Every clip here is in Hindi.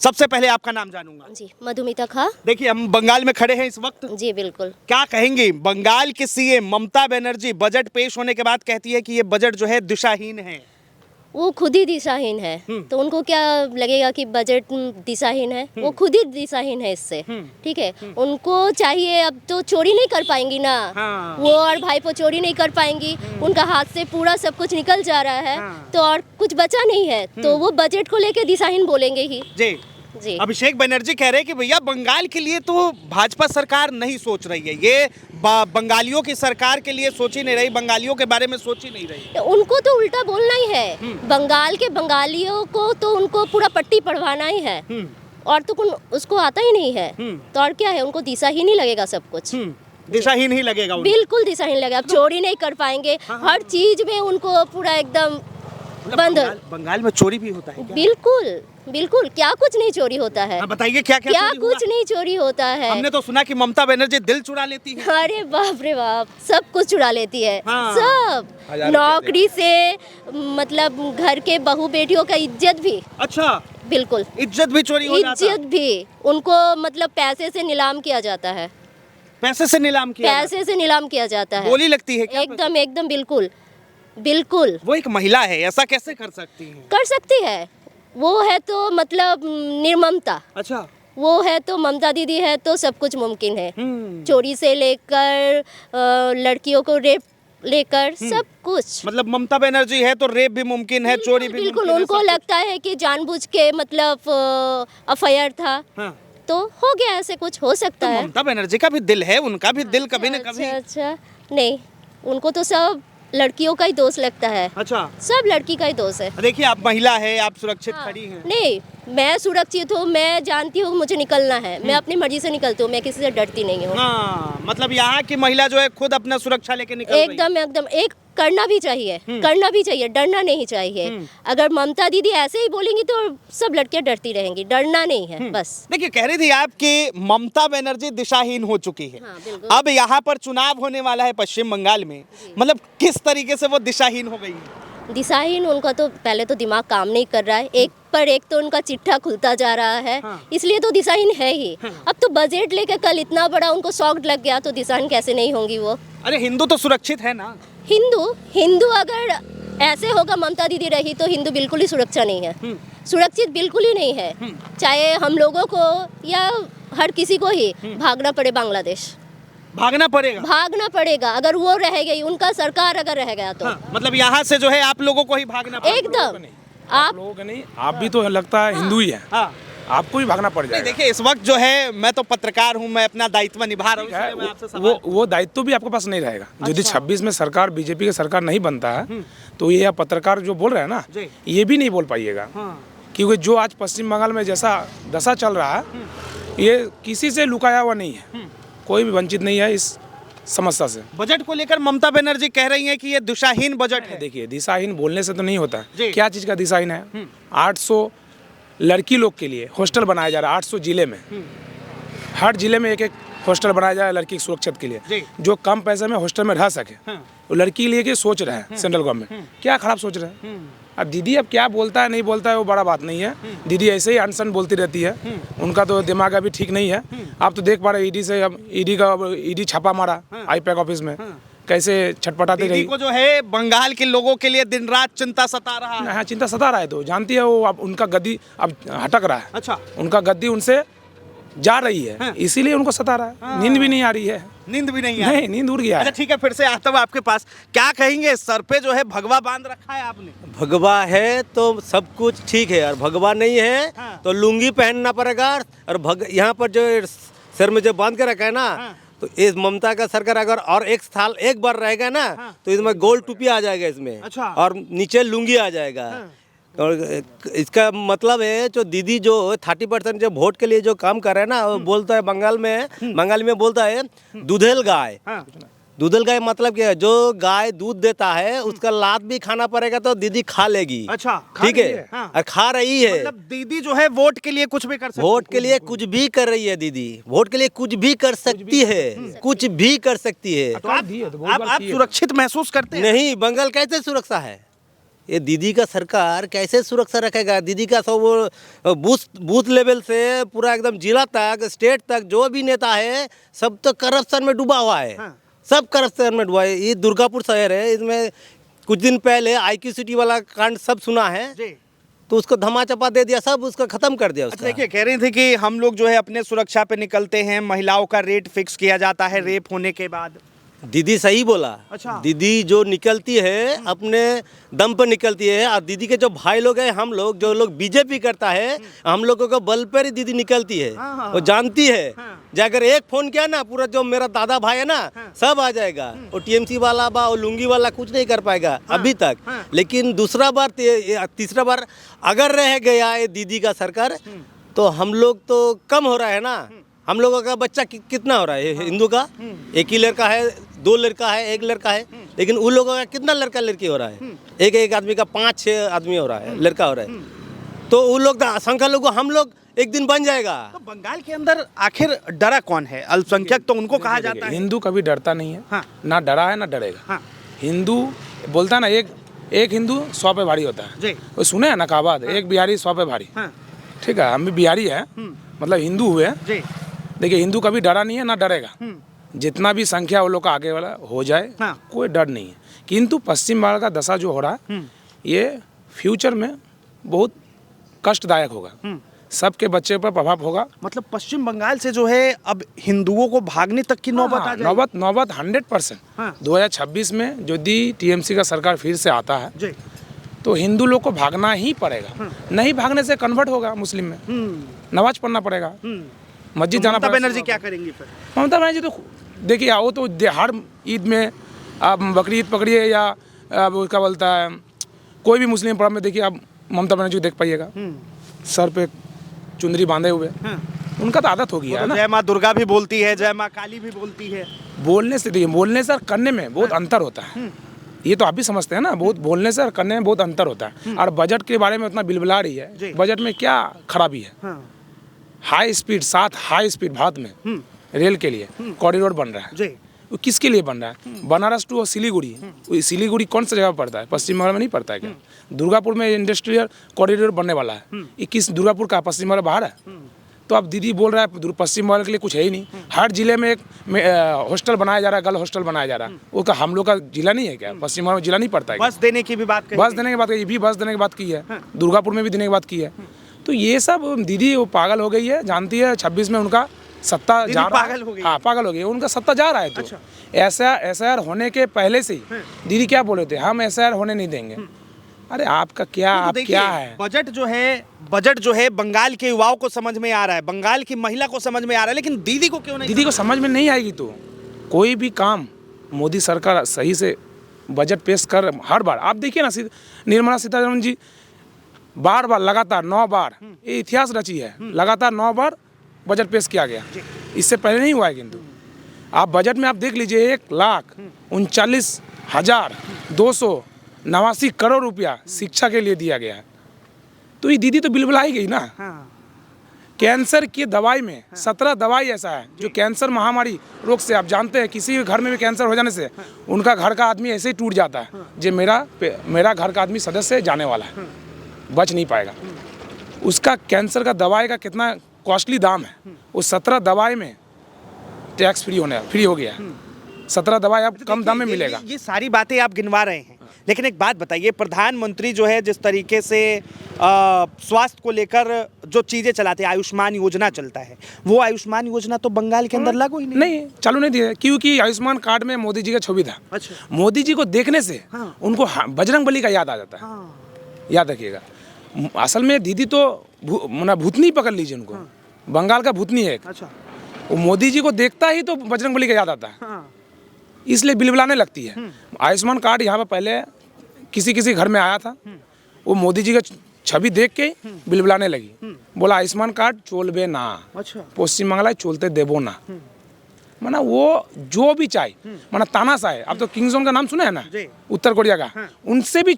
सबसे पहले आपका नाम जानूंगा। जी, मधुमिता खा। देखिए हम बंगाल में खड़े हैं इस वक्त। जी बिल्कुल। क्या कहेंगी, बंगाल की सीएम ममता बनर्जी बजट पेश होने के बाद कहती है कि ये बजट जो है दिशाहीन है। वो खुद ही दिशाहीन है, तो उनको क्या लगेगा कि बजट दिशाहीन है? वो खुद ही दिशाहीन है इससे। ठीक है, उनको चाहिए, अब तो चोरी नहीं कर पाएंगी ना। हाँ। वो और भाई को चोरी नहीं कर पाएंगी, उनका हाथ से पूरा सब कुछ निकल जा रहा है। हाँ। तो और कुछ बचा नहीं है, तो वो बजट को लेके दिशाहीन बोलेंगे ही। जी जी। अभिषेक बनर्जी कह रहे हैं कि भैया बंगाल के लिए तो भाजपा सरकार नहीं सोच रही है, ये बंगालियों की सरकार के लिए सोच ही नहीं रही, बंगालियों के बारे में सोच ही नहीं रही। उनको तो उल्टा बोलना ही है, बंगाल के बंगालियों को तो उनको पूरा पट्टी पढ़वाना ही है। और तो उसको आता ही नहीं है, तो और क्या है, उनको दिशा ही नहीं लगेगा सब कुछ। दिशाहीन ही लगेगा उनको। बिल्कुल दिशाहीन लगेगा, अब चोरी नहीं कर पाएंगे। हर चीज में उनको पूरा एकदम बंद। बंगाल में चोरी भी होता है क्या? बिल्कुल बिल्कुल, क्या कुछ नहीं चोरी होता है। बताइए क्या क्या क्या कुछ नहीं चोरी होता है। हमने तो सुना कि ममता बनर्जी दिल चुरा लेती है। अरे बाप रे बाप, सब कुछ चुरा लेती है। हाँ। सब नौकरी से, मतलब घर के बहू बेटियों का इज्जत भी। अच्छा, बिल्कुल, इज्जत भी चोरी हो जाता है? इज्जत भी उनको मतलब पैसे से नीलाम किया जाता है। पैसे से नीलाम किया पैसे से नीलाम किया जाता है। बोली लगती है क्या? एकदम एकदम बिल्कुल बिल्कुल। वो एक महिला है, ऐसा कैसे कर सकती है? कर सकती है, वो है तो मतलब निर्ममता। अच्छा, वो है तो ममता दीदी है तो सब कुछ मुमकिन है। चोरी से लेकर लड़कियों को रेप लेकर सब कुछ। मतलब ममता बनर्जी है तो रेप भी मुमकिन है, चोरी भी बिल्कुल, मुमकिन है, उनको सब लगता है कि जानबूझ के मतलब एफआईआर था। हाँ। तो हो गया, ऐसे कुछ हो सकता तो है। ममता बनर्जी का भी दिल है, उनका भी दिल कभी न कभी। अच्छा, नहीं, उनको तो सब लड़कियों का ही दोष लगता है। अच्छा, सब लड़की का ही दोष है। देखिए आप महिला है, आप सुरक्षित हाँ, खड़ी हैं। नहीं, मैं सुरक्षित हूँ, मैं जानती हूँ मुझे निकलना है, मैं अपनी मर्जी से निकलती हूँ, मैं किसी से डरती नहीं हूँ। हाँ, मतलब यहाँ की महिला जो है खुद अपना सुरक्षा लेके निकल रही है। एकदम एकदम, एक करना भी चाहिए, करना भी चाहिए, डरना नहीं चाहिए। अगर ममता दीदी ऐसे ही बोलेंगी तो सब लड़कियां डरती रहेंगी, डरना नहीं है बस। देखिए कह रही थी आप कि ममता बनर्जी दिशाहीन हो चुकी है। हाँ, बिल्कुल। अब यहाँ पर चुनाव होने वाला है पश्चिम बंगाल में, मतलब किस तरीके से वो दिशाहीन हो गई है? दिशाहीन, उनका तो पहले तो दिमाग काम नहीं कर रहा है, एक पर एक तो उनका चिट्ठा खुलता जा रहा है। इसलिए तो दिशाहीन है ही। अब तो बजट लेके कल इतना बड़ा उनको शॉक लग गया, तो दिशाहीन कैसे नहीं होंगी वो? अरे हिंदू तो सुरक्षित है ना। हिंदू अगर ऐसे होगा, ममता दीदी रही तो हिंदू बिल्कुल ही सुरक्षा नहीं है, सुरक्षित बिल्कुल ही नहीं है। चाहे हम लोगों को या हर किसी को ही भागना पड़े बांग्लादेश, भागना भागना पड़ेगा अगर वो रह गई, उनका सरकार अगर रह गया तो। हाँ, मतलब यहाँ से जो है आप लोगों को ही भागना पड़ेगा। एकदम, आप लोगों को नहीं, आप भी तो लगता है हिंदू ही है। हाँ। आपको भी भागना पड़ नहीं, जाएगा। देखिए इस वक्त जो है मैं तो पत्रकार हूँ, मैं अपना दायित्व निभा रहा हूँ, इसलिए मैं आपसे सवाल वो दायित्व भी आपके पास नहीं रहेगा। यदि 26 में सरकार बीजेपी की सरकार नहीं बनता है तो ये पत्रकार जो बोल रहे हैं ना, ये भी नहीं बोल पाइएगा। क्योंकि जो आज पश्चिम बंगाल में जैसा दशा चल रहा है, ये किसी से लुकाया हुआ नहीं है, कोई भी वंचित नहीं है इस समस्या से। बजट को लेकर ममता बनर्जी कह रही हैं कि ये दिशाहीन बजट है। देखिए, दिशाहीन बोलने से तो नहीं होता है। क्या चीज़ का दिशाहीन है? 800 लड़की लोग के लिए हॉस्टल बनाया जा रहा है 800 जिले में। हर जिले में एक एक हॉस्टल बनाया जा रहा है लड़की की सुरक्षा के लिए, जो कम पैसे में हॉस्टल में रह सके। वो लड़की के लिए क्या सोच रहे हैं सेंट्रल गवर्नमेंट, क्या खराब सोच रहे हैं। अब दीदी अब क्या बोलता है नहीं बोलता है वो बड़ा बात नहीं है। दीदी ऐसे ही अनशन बोलती रहती है, उनका तो दिमाग अभी ठीक नहीं है। आप तो देख पा रहे ईडी से, अब ईडी छापा मारा आईपैक ऑफिस में, कैसे छटपटाती रही। को जो है बंगाल के लोगों के लिए दिन रात चिंता सता रहा है। हाँ, चिंता सता रहा है, तो जानती है वो अब उनका गद्दी अब हटक रहा है। अच्छा, उनका गद्दी उनसे जा रही है, इसीलिए उनको सता रहा है। नींद भी नहीं आ रही है। नींद भी नहीं आ रही? नहीं, नींद उड़ गया अच्छा है। ठीक है, फिर से आता हूँ आपके पास। क्या कहेंगे, सर पे जो है भगवा बांध रखा है आपने? भगवा है तो सब कुछ ठीक है, और भगवा नहीं है तो लुंगी पहनना पड़ेगा। और यहाँ पर जो सर में जो बांध के रखा है ना, तो इस ममता का सरकार अगर और एक साल एक बार रहेगा ना, तो इसमें गोल्ड टोपी आ जाएगा इसमें। अच्छा। और नीचे लुंगी आ जाएगा। और इसका मतलब है जो दीदी जो 30% जो वोट के लिए जो काम कर रहे हैं ना, वो बोलता है बंगाली में बोलता है दूधेल गाय। दूधल गाय मतलब क्या है? जो गाय दूध देता है उसका लात भी खाना पड़ेगा तो दीदी खा लेगी। अच्छा, ठीक है। हाँ। और खा रही है। मतलब दीदी जो है वोट के लिए कुछ भी कर सकती है। वोट के लिए कुछ भी कर रही है दीदी, वोट के लिए कुछ भी कर सकती है, कुछ भी कर सकती है। तो आप सुरक्षित महसूस करते हैं? नहीं, बंगाल कैसे सुरक्षा है? ये दीदी का सरकार कैसे सुरक्षा रखेगा? दीदी का सब वो बूथ लेवल से पूरा एकदम जिला तक, स्टेट तक जो भी नेता है सब तो करप्शन में डूबा हुआ है। सब करप्शन में डूबा है। ये दुर्गापुर शहर है, इसमें कुछ दिन पहले IQ सिटी वाला कांड सब सुना है, तो उसको धमाचपा दे दिया, सब उसका खत्म कर दिया उसका। देखिए, कह रही थी कि हम लोग जो है अपने सुरक्षा पे निकलते हैं, महिलाओं का रेट फिक्स किया जाता है रेप होने के बाद। दीदी सही बोला। अच्छा। दीदी जो निकलती है अपने दम पर निकलती है, और दीदी के जो भाई लोग हैं, हम लोग जो लोग बीजेपी करता है, हम लोगों का बल पर ही दीदी निकलती है। वो जानती है जाकर एक फोन किया ना, पूरा जो मेरा दादा भाई है ना सब आ जाएगा। वो TMC वाला वो लुंगी वाला कुछ नहीं कर पाएगा अभी तक। लेकिन दूसरा बार तीसरा बार अगर रह गया ये दीदी का सरकार, तो हम लोग तो कम हो रहा है ना। हम लोगों का बच्चा कितना हो रहा है हिंदू का? एक ही लड़का है, 2 लड़का है, 1 लड़का है। लेकिन उन लोगों का कितना लड़का लड़की हो रहा है? एक आदमी का 5-6 आदमी हो रहा है, लड़का हो रहा है। तो उन लोग अल्पसंख्यक लोग, हम लोग एक दिन बन जाएगा। तो बंगाल के अंदर आखिर डरा कौन है? अल्पसंख्यक तो उनको कहा जाता है। हिंदू कभी डरता नहीं है। हाँ। ना डरा है ना डरेगा। हिंदू बोलता है ना, एक हिंदू 100 पे भारी होता है। वो सुने हैं ना कहावत, एक बिहारी 100 पे भारी। ठीक है, हम भी बिहारी है, मतलब हिंदू हुए। देखिए, हिंदू कभी डरा नहीं है ना डरेगा। जितना भी संख्या वो लोग का आगे वाला हो जाए, कोई डर नहीं है। किंतु पश्चिम बंगाल का दशा जो हो रहा है, ये फ्यूचर में बहुत कष्टदायक होगा। सबके बच्चे पर प्रभाव होगा। मतलब पश्चिम बंगाल से जो है अब हिंदुओं को भागने तक की नौबत आ जाएगी। नौबत 100%। 2026 में यदि TMC का सरकार फिर से आता है तो हिंदू लोग को भागना ही पड़ेगा। नहीं भागने से कन्वर्ट होगा मुस्लिम में, नमाज पढ़ना पड़ेगा, मस्जिद जाना पड़ेगा। ममता बनर्जी क्या करेंगी फिर? ममता बनर्जी तो देखिए, वो तो हर ईद में आप बकरी ईद पकड़िए या वो क्या बोलता है, कोई भी मुस्लिम पर्व में देखिए आप ममता बनर्जी देख पाइएगा सर पे चुंदरी बांधे हुए। उनका तो आदत हो गया है ना। जय माँ दुर्गा भी बोलती है, जय माँ काली भी बोलती है। बोलने से, देखिए, बोलने से और करने में बहुत अंतर होता है। ये तो आप भी समझते हैं ना, बहुत बोलने से और करने में बहुत अंतर होता है। और बजट के बारे में उतना बिलबिला रही है, बजट में क्या खराबी है? High speed 7 high speed Bharat में रेल के लिए कॉरिडोर बन रहा है। वो किसके लिए बन रहा है? बनारस टू सिलीगुड़ी। सिलीगुड़ी कौन सा जगह पड़ता है? पश्चिम बंगाल में नहीं पड़ता है क्या? दुर्गापुर में इंडस्ट्रियल कॉरिडोर बनने वाला है। ये किस दुर्गापुर का? पश्चिम बंगाल बाहर है। तो अब दीदी बोल रहा है पश्चिम बंगाल के लिए कुछ है ही नहीं। हर जिले में एक हॉस्टल बनाया जा रहा है, गर्ल हॉस्टल बनाया जा रहा है। वो का हम लोग का जिला नहीं है क्या? पश्चिम बंगाल में जिला नहीं पड़ता है? बस देने की भी बात कही। बस देने की बात कही, भी बस देने की बात की है। दुर्गापुर में भी देने की बात की है। तो ये सब दीदी वो पागल हो गई है, जानती है 26 में उनका सत्ता जा रहा है। हाँ, पागल हो गई, उनका सत्ता जा रहा है। तो SIR होने के पहले से ही दीदी क्या बोले थे, हम SIR होने नहीं देंगे। अरे आपका क्या, आप क्या है? बजट जो है बंगाल के युवाओं को समझ में आ रहा है, बंगाल की महिला को समझ में आ रहा है, लेकिन दीदी को क्यों नहीं? दीदी को समझ में नहीं आएगी। तो कोई भी काम मोदी सरकार सही से बजट पेश कर, हर बार आप देखिए ना, निर्मला सीतारमण जी बार लगातार 9 बार, ये इतिहास रची है, लगातार 9 बार बजट पेश किया गया। इससे पहले नहीं हुआ है। किंतु आप बजट में आप देख लीजिए, 1,39,289 करोड़ रुपया शिक्षा के लिए दिया गया है। तो ये दीदी तो बिलबिला ही गई ना। कैंसर की दवाई में 17 दवाई ऐसा है जो कैंसर महामारी रोग से, आप जानते हैं किसी भी घर में भी कैंसर हो जाने से उनका घर का आदमी ऐसे ही टूट जाता है, जो मेरा घर का आदमी सदस्य जाने वाला है, बच नहीं पाएगा। उसका कैंसर का दवाई का कितना कॉस्टली दाम है, वो 17 दवाई में टैक्स फ्री हो गया। 17 दवाई आप कम दाम में मिलेगा। ये सारी बातें आप गिनवा रहे हैं, लेकिन एक बात बताइए, प्रधानमंत्री जो है जिस तरीके से स्वास्थ्य को लेकर जो चीज़ें चलाते हैं, आयुष्मान योजना चलता है, वो आयुष्मान योजना तो बंगाल के अंदर लागू ही नहीं चालू नहीं दिया, क्योंकि आयुष्मान कार्ड में मोदी जी का छवि था। अच्छा। मोदी जी को देखने से उनको बजरंग बली का याद आ जाता है। याद रखिएगा, असल में दीदी तो भूतनी पकड़ लीजिए उनको, बंगाल का भूतनी है। अच्छा। वो मोदी जी को देखता ही तो बजरंग बली का याद आता है, इसलिए बिलबिलाने लगती है। आयुष्मान कार्ड यहाँ पर पहले किसी घर में आया था, वो मोदी जी का छवि देख के बिलबिलाने लगी, बोला आयुष्मान कार्ड चोलबे ना। अच्छा। पश्चिम बंगाल चोलते देबो ना। माना वो जो भी चाहे, माना तानाशाह है। अब तो किंग जोन का नाम सुना है ना, उत्तर कोरिया का, उनसे भी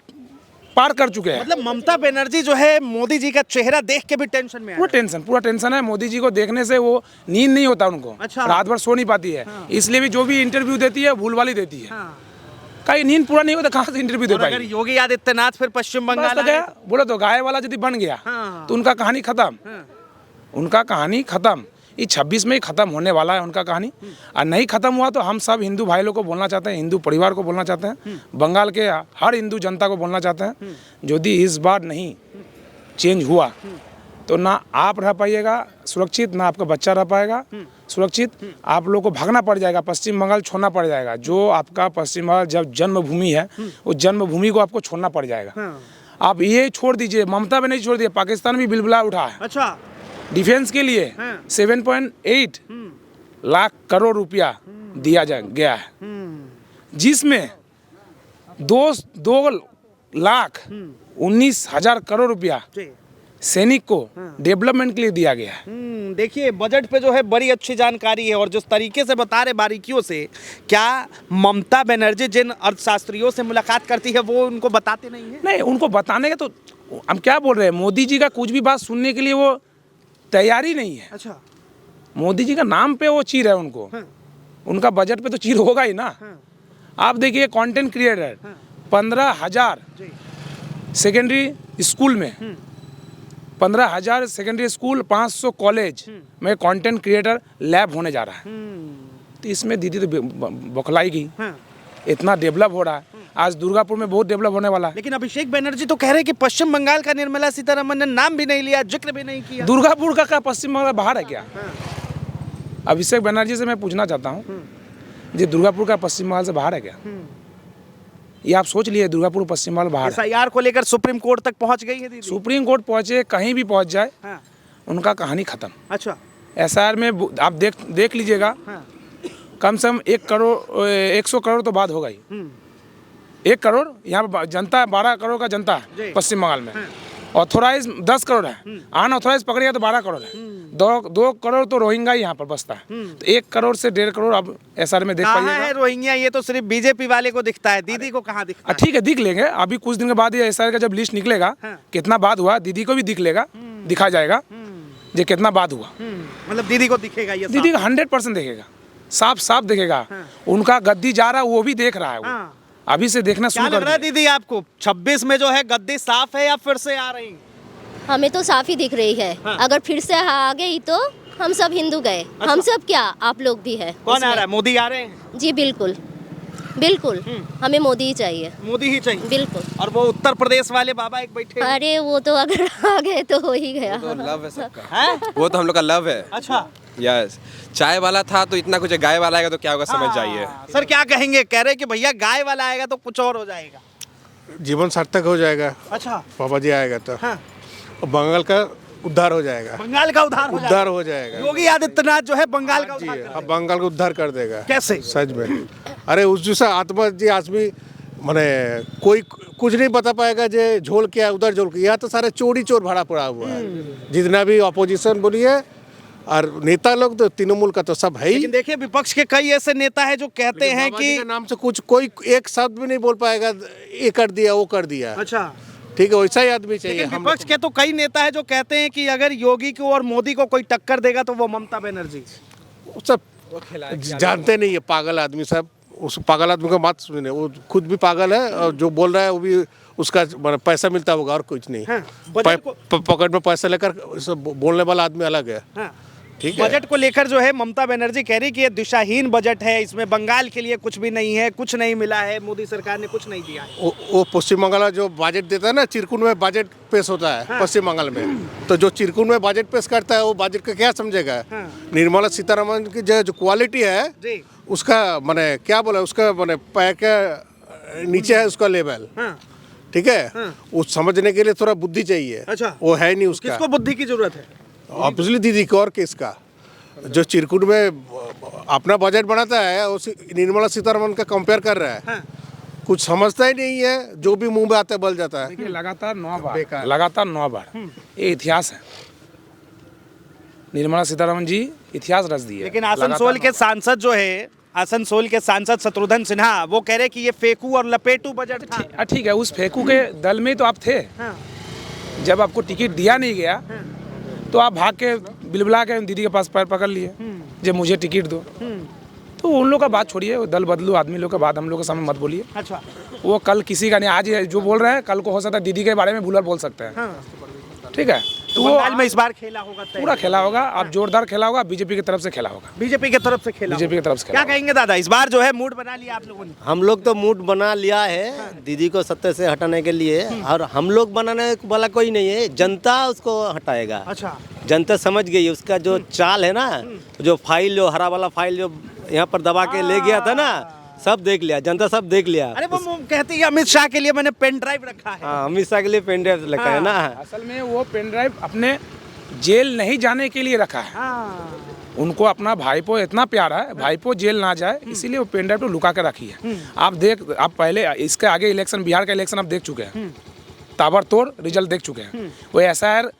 पार कर चुके हैं। मतलब ममता बनर्जी जो है मोदी जी का चेहरा देख के भी टेंशन में है। पूरा टेंशन है। मोदी जी को देखने से वो नींद नहीं होता उनको। अच्छा। रात भर सो नहीं पाती है। इसलिए भी जो भी इंटरव्यू देती है भूल वाली देती है। कहीं नींद पूरा नहीं होता, कहाँ से इंटरव्यू दे और अगर पाएगी? योगी आदित्यनाथ फिर पश्चिम बस बंगाल तो आए गया, बोलो तो गाय वाला यदि बन गया हाँ। तो उनका कहानी खत्म, उनका कहानी खत्म। ये 26 में ही खत्म होने वाला है उनका कहानी। और नहीं खत्म हुआ तो हम सब हिंदू भाई लोग को बोलना चाहते हैं, हिंदू परिवार को बोलना चाहते हैं, बंगाल के हर हिंदू जनता को बोलना चाहते हैं, यदि इस बार नहीं चेंज हुआ तो ना आप रह पाइएगा सुरक्षित, ना आपका बच्चा रह पाएगा सुरक्षित। आप लोग को भागना पड़ जाएगा, पश्चिम बंगाल छोड़ना पड़ जाएगा। जो आपका पश्चिम बंगाल जब जन्मभूमि है, उस जन्मभूमि को आपको छोड़ना पड़ जाएगा। आप ये छोड़ दीजिए, ममता भी नहीं छोड़ दिया, पाकिस्तान भी बिलबुला उठा है अच्छा डिफेंस के लिए। 7.8 लाख करोड़ रुपया दिया गया है, जिसमें 2,19,000 करोड़ रुपया सैनिक को डेवलपमेंट के लिए दिया गया है। देखिए बजट पे जो है बड़ी अच्छी जानकारी है, और जिस तरीके से बता रहे बारीकियों से, क्या ममता बनर्जी जिन अर्थशास्त्रियों से मुलाकात करती है वो उनको बताते नहीं है? नहीं, उनको बताने का तो हम क्या बोल रहे हैं, मोदी जी का कुछ भी बात सुनने के लिए वो तैयारी नहीं है। अच्छा मोदी जी का नाम पे वो चीर है उनको, उनका बजट पे तो चीर होगा ही ना। आप देखिए कंटेंट क्रिएटर 15,000 सेकेंडरी स्कूल में, 15,000 सेकेंडरी स्कूल, 500 कॉलेज में कंटेंट क्रिएटर लैब होने जा रहा है। तो इसमें दीदी तो बौखलाई इतना डेवलप हो रहा है। आज दुर्गापुर में बहुत डेवलप होने वाला है। लेकिन अभिषेक बनर्जी तो कह रहे हैं कि पश्चिम बंगाल का निर्मला सीतारमण ने नाम भी नहीं लिया, जिक्र भी नहीं किया। दुर्गापुर का क्या पश्चिम बंगाल बाहर है क्या? अभिषेक बनर्जी से मैं पूछना चाहता हूँ, ये दुर्गापुर का पश्चिम बंगाल से बाहर है क्या? ये आप सोच लिए, दुर्गापुर पश्चिम बंगाल बाहर है। SIR को लेकर सुप्रीम कोर्ट तक पहुंच गई है दीदी। सुप्रीम कोर्ट पहुंचे, कहीं भी पहुंच जाए, हाँ। उनका कहानी खत्म। अच्छा SIR में आप देख लीजिएगा, कम से कम 100 करोड़ तो बात होगा ही। 1 करोड़ यहाँ पर जनता, 12 करोड़ का जनता है पश्चिम बंगाल में। ऑथोराइज 10 करोड़ है, अनऑथोराइज पकड़िएगा तो 12 करोड़ है। 2 करोड़ तो रोहिंग्या यहाँ पर बसता है। तो 1 करोड़ से 1.5 करोड़ अब SR में देख कहाँ पाइएगा। है रोहिंग्या? ये तो सिर्फ बीजेपी वाले को दिखता है, दीदी को कहाँ दिखता है? ठीक है, दिख लेंगे। अभी कुछ दिन के बाद ये SR का जब लिस्ट निकलेगा, कितना बात हुआ, दीदी को भी दिख लेगा, दिखा जाएगा ये कितना बात हुआ। मतलब दीदी को दिखेगा ये? दीदी का 100% देखेगा, साफ साफ देखेगा। उनका गद्दी जा रहा है वो भी देख रहा है वो। अभी से देखना क्या शुरू लग कर रहा है दिया। दीदी आपको, 26 में जो है गद्दी साफ है या फिर से आ रही? हमें तो साफ ही दिख रही है। अगर फिर से आ गई तो हम सब हिंदू गए। हम सब क्या, आप लोग भी है। कौन आ रहा है? मोदी आ रहे हैं? जी बिल्कुल बिल्कुल, हमें मोदी ही चाहिए। मोदी ही चाहिए बिल्कुल। और वो उत्तर प्रदेश वाले बाबा एक बैठे हैं। अरे वो तो अगर आ गए तो हो ही गया। तो लव है सबका, हैं? वो तो हम लोग का लव है। अच्छा यस, चाय वाला था तो इतना कुछ है, गाय वाला आएगा तो क्या होगा समझ जाइए। सर क्या कहेंगे? कह रहे कि भैया गाय वाला आएगा तो कुछ और हो जाएगा। जीवन सार्थक हो जाएगा। अच्छा बाबा जी आएगा तो हाँ। और बंगाल का उद्धार हो जाएगा। बंगाल का उद्धार हो जाएगा। योगी आदित्यनाथ जो है बंगाल का जी उद्धार अब बंगाल को उद्धार कर देगा। कैसे? सच में अरे उस जैसा आत्मा जी आदमी माने कोई कुछ नहीं बता पाएगा जे झोल क्या है उधर झोल क्या। यहाँ तो सारे चोरी चोर भरा पड़ा हुआ है। जितना भी अपोजिशन बोलिए और नेता लोग तो तृणमूल का तो सब है ही। लेकिन देखिए विपक्ष के कई ऐसे नेता हैं जो कहते हैं बाबा जी कि के नाम से कुछ कोई एक शब्द भी नहीं बोल पाएगा, ये कर दिया वो कर दिया। अच्छा ठीक है, वैसा ही आदमी चाहिए। लेकिन हम विपक्ष के तो कई नेता है जो कहते हैं कि अगर योगी को और मोदी को कोई टक्कर देगा तो वो ममता बनर्जी। वो सब जानते नहीं है, पागल आदमी सब। उस पागल आदमी को मत सुने, वो खुद भी पागल है और जो बोल रहा है वो भी उसका पैसा मिलता होगा और कुछ नहीं। हाँ, बजट पॉकेट में पैसा लेकर बोलने वाला आदमी अलग है। हाँ। ठीक है। बजट को लेकर जो है ममता बनर्जी कह रही कि ये दिशाहीन बजट है, इसमें बंगाल के लिए कुछ भी नहीं है, कुछ नहीं मिला है, मोदी सरकार ने कुछ नहीं दिया है। वो पश्चिम बंगाल जो बजट देता है ना, चिरकुट में बजट पेश होता है। हाँ। पश्चिम बंगाल में तो जो चिरकुट में बजट पेश करता है वो बजट का क्या समझेगा। हाँ। निर्मला सीतारमण की जो क्वालिटी है जी। उसका माने क्या बोला, उसका माने पैर के नीचे है उसका लेवल। हाँ। ठीक है। हाँ। वो समझने के लिए थोड़ा बुद्धि चाहिए। अच्छा। वो है नहीं उसका। किसको बुद्धि की जरूरत है? ऑब्वियसली दीदी को और किसका। जो चिरकुट में अपना बजट बनाता है उस निर्मला सीतारमण का कंपेयर कर रहा है। हाँ। कुछ समझता ही नहीं है, जो भी मुंह में आता है बोल जाता है। देखिए लगातार 9 बार ये इतिहास है। निर्मला सीतारमण जी इतिहास रच दी है। लेकिन आसनसोल के सांसद जो है, आसनसोल के सांसद शत्रुघ्न सिन्हा, वो कह रहे कि ये फेकू और लपेटू बजट था। ठीक है, उस फेकू के दल में तो आप थे। हाँ। जब आपको टिकट दिया नहीं गया तो आप भाग के बिलबिला के दीदी के पास पैर पकड़ लिए, जब मुझे टिकट दो। तो उन लोग का बात छोड़िए, वो दल बदलू आदमी लोग का बात हम लोग के सामने मत बोलिए। अच्छा, वो कल किसी का नहीं, आज जो बोल रहे हैं कल को हो सकता है दीदी के बारे में भूलर बोल सकते हैं। ठीक है, तो वो बंगाल में इस बार खेला होगा तय। पूरा खेला होगा, अब जोरदार खेला होगा, बीजेपी की तरफ से खेला होगा। बीजेपी की तरफ से खेला बीजेपी की तरफ से क्या खेला कहेंगे दादा, इस बार जो है मूड बना लिया आप लोगों ने? हम लोग तो मूड बना लिया है दीदी को सत्ता से हटाने के लिए, और हम लोग बनाने वाला कोई नहीं है, जनता उसको हटाएगा। अच्छा, जनता समझ गई है उसका जो चाल है ना, जो फाइल, जो हरा वाला फाइल जो यहाँ पर दबा के ले गया था ना, सब देख लिया, जनता सब देख लिया। अरे वो कहती है अमित शाह के लिए मैंने पेन ड्राइव रखा है। हाँ, अमित शाह के लिए पेन ड्राइव रखा है ना। असल में वो पेन ड्राइव अपने जेल नहीं जाने के लिए रखा है। उनको अपना भाईपो इतना प्यारा है, भाईपो जेल ना जाए, इसीलिए वो पेन ड्राइव तो लुका के रखी है। आप पहले इसके आगे इलेक्शन, बिहार का इलेक्शन आप देख चुके हैं, ताबड़तोड़ रिजल्ट देख चुके हैं। वो एसआईआर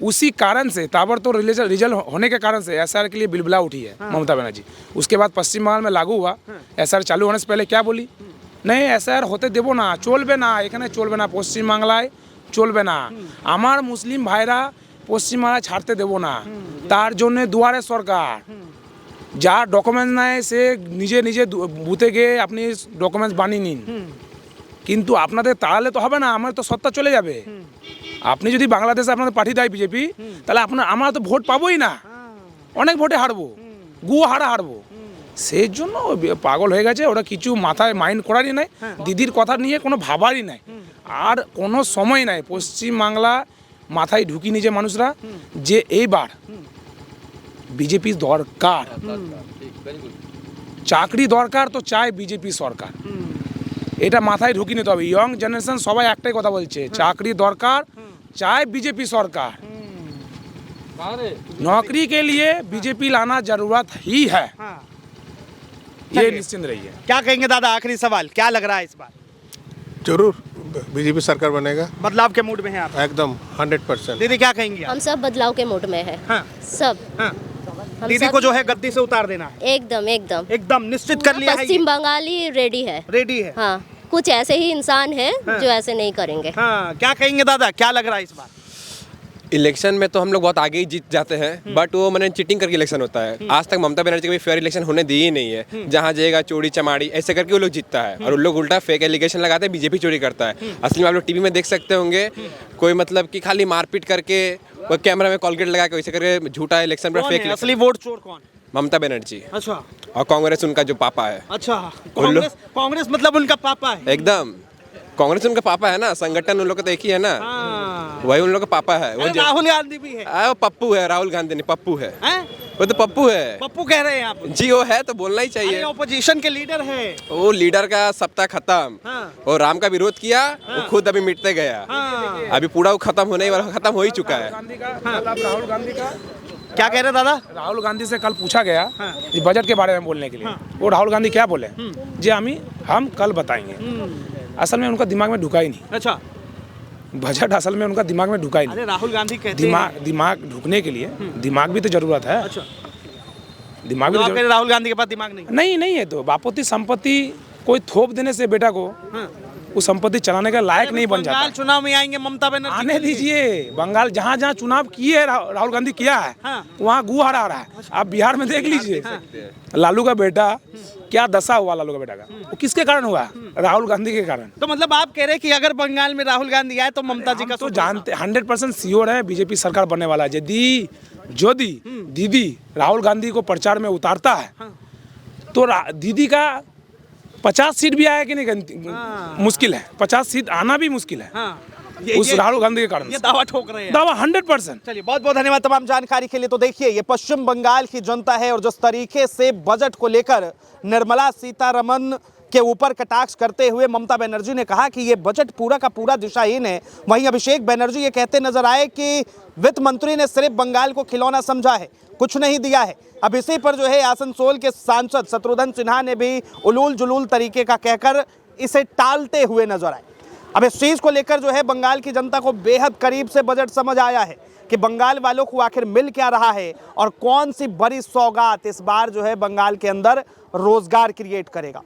उसी कारण से, ताबड़तोड़ रिजल्ट होने के कारण से एसआईआर के लिए बिलबिला उठी है ममता बनर्जी। उसके बाद पश्चिम बंगाल में लागू हुआ, एसआईआर चालू होने से पहले क्या बोली, नहीं एसआईआर होते देवो ना, चलबे ना, এখানে চলবে না, পশ্চিম বাংলায় চলবে না, আমার মুসলিম ভাইরা পশ্চিম বাংলা ছাড়তে দেবো না, তার জন্য দুয়ারে সরকার, যার ডকুমেন্টস নাই সে নিজে নিজে বুথে গিয়ে আপনি ডকুমেন্টস বানিয়ে নিন। কিন্তু আপনাদের তাহলে তো হবে না, আমার তো সত্তা চলে যাবে। আপনি যদি বাংলাদেশে আপনাদের পাঠিয়ে দেয় বিজেপি, তাহলে আমরা তো ভোট পাবোই না, অনেক ভোটে হারবো, গুয়া হারবো। সেই জন্য পাগল হয়ে গেছে, ওরা কিছু মাথায় মাইন্ড করারই নাই, দিদির কথা নিয়ে কোনো ভাবারই নাই, আর কোনো সময় নাই। পশ্চিম বাংলা মাথায় ঢুকি নিয়েছে মানুষরা যে এইবার বিজেপি দরকার, চাকরি দরকার, তো চায় বিজেপি সরকার। এটা মাথায় ঢুকি নিতে হবে। ইয়ং জেনারেশন সবাই একটাই কথা বলছে, চাকরি দরকার, चाहे बीजेपी सरकार, नौकरी के लिए बीजेपी लाना जरूरत ही है। ये निश्चिंत रहिए। क्या कहेंगे दादा, आखिरी सवाल, क्या लग रहा है इस बार? जरूर बीजेपी सरकार बनेगा, बदलाव के मूड में है आप? एकदम 100%। दीदी क्या कहेंगी आप? हम सब बदलाव के मूड में है। हाँ। सब हाँ। हम दीदी सब को जो है गद्दी से उतार देना है, एकदम एकदम एकदम निश्चित कर लिया है, पश्चिम बंगाली रेडी है। रेडी है। हाँ, कुछ ऐसे ही इंसान है जो ऐसे नहीं करेंगे। हाँ, क्या कहेंगे दादा, क्या लग रहा है इस बार? इलेक्शन में तो हम लोग बहुत आगे ही जीत जाते हैं, बट वो मैंने चीटिंग करके इलेक्शन होता है। आज तक ममता बनर्जी कभी फेयर इलेक्शन होने दी ही नहीं है। जहाँ जाएगा चोरी चमाड़ी ऐसे करके वो लोग जीतता है, और उन लोग उल्टा फेक एलिगेशन लगाते हैं बीजेपी चोरी करता है। असली में आप लोग टीवी में देख सकते होंगे, कोई मतलब कि खाली मारपीट करके वो कैमरा में कॉलगेट लगा के वैसे करके झूठा इलेक्शन पर फेक। असली वोट चोर कौन? ममता बनर्जी। अच्छा, और कांग्रेस उनका जो पापा है। अच्छा, कांग्रेस मतलब उनका पापा है? एकदम, कांग्रेस उनका पापा है ना, संगठन उन लोग का तो एक ही है ना। वही उन लोग का पापा है। वो राहुल गांधी भी है? वो पप्पू है, राहुल गांधी नहीं, पप्पू है। वो तो पप्पू है। पप्पू कह रहे हैं आप? जी वो है तो बोलना ही चाहिए। ऑपोजिशन के लीडर है वो, लीडर का सप्ताह खत्म। हाँ। और राम का विरोध किया, वो खुद अभी मिटते गया। हाँ। अभी पूरा वो खत्म होने वाला, खत्म हो ही चुका है। राहुल गांधी का क्या कह रहे दादा? राहुल गांधी से कल पूछा गया कि बजट के बारे में बोलने के लिए, वो राहुल गांधी क्या बोले, जी हम कल बताएंगे। असल में उनका दिमाग में ढुका ही नहीं। अच्छा, बजट असल में उनका दिमाग में ढुका ही नहीं। अरे राहुल गांधी कहते हैं दिमाग ढुकने के लिए दिमाग भी तो जरूरत है। अच्छा, दिमाग भी तो जरूरत राहुल गांधी के पास दिमाग नहीं? नहीं है। तो बापोती संपत्ति कोई थोप देने से बेटा को उस संपत्ति चलाने का लायक नहीं बन जाता। बंगाल चुनाव में आएंगे ममता बनर्जी, आने दीजिए। बंगाल जहाँ जहाँ चुनाव किए है राहुल गांधी किया है, वहाँ गु हरा रहा है। आप बिहार में देख लीजिए, लालू का बेटा क्या दशा हुआ, लालू का बेटा का, वो किसके कारण हुआ? राहुल गांधी के कारण। तो मतलब आप कह रहे हैं कि अगर बंगाल में राहुल गांधी आए तो ममता जी का तो जानते 100% श्योर है बीजेपी सरकार बनने वाला है। यदि दीदी राहुल गांधी को प्रचार में उतारता है तो दीदी का 50 सीट भी आया कि नहीं, मुश्किल है। 50 सीट आना भी मुश्किल है उस राहुल गांधी के कारण। ये दावा ठोक रहे हैं? दावा 100%। चलिए, बहुत बहुत धन्यवाद तमाम जानकारी के लिए। तो देखिए, ये पश्चिम बंगाल की जनता है, और जिस तरीके से बजट को लेकर निर्मला सीतारमण के ऊपर कटाक्ष करते हुए ममता बनर्जी ने कहा कि ये बजट पूरा का पूरा दिशाहीन है, वहीं अभिषेक बनर्जी ये कहते नजर आए कि वित्त मंत्री ने सिर्फ बंगाल को खिलौना समझा है, कुछ नहीं दिया है। अब इसी पर जो है आसनसोल के सांसद शत्रुघ्न सिन्हा ने भी उलूल जुलूल तरीके का कहकर इसे टालते हुए नजर आए। अब इस चीज़ को लेकर जो है बंगाल की जनता को बेहद करीब से बजट समझ आया है कि बंगाल वालों को आखिर मिल क्या रहा है, और कौन सी बड़ी सौगात इस बार जो है बंगाल के अंदर रोजगार क्रिएट करेगा।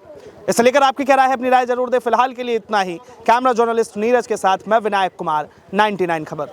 इसे लेकर आपकी क्या राय है, अपनी राय जरूर दें। फिलहाल के लिए इतना ही। कैमरा जर्नलिस्ट नीरज के साथ मैं विनायक कुमार, 99 खबर।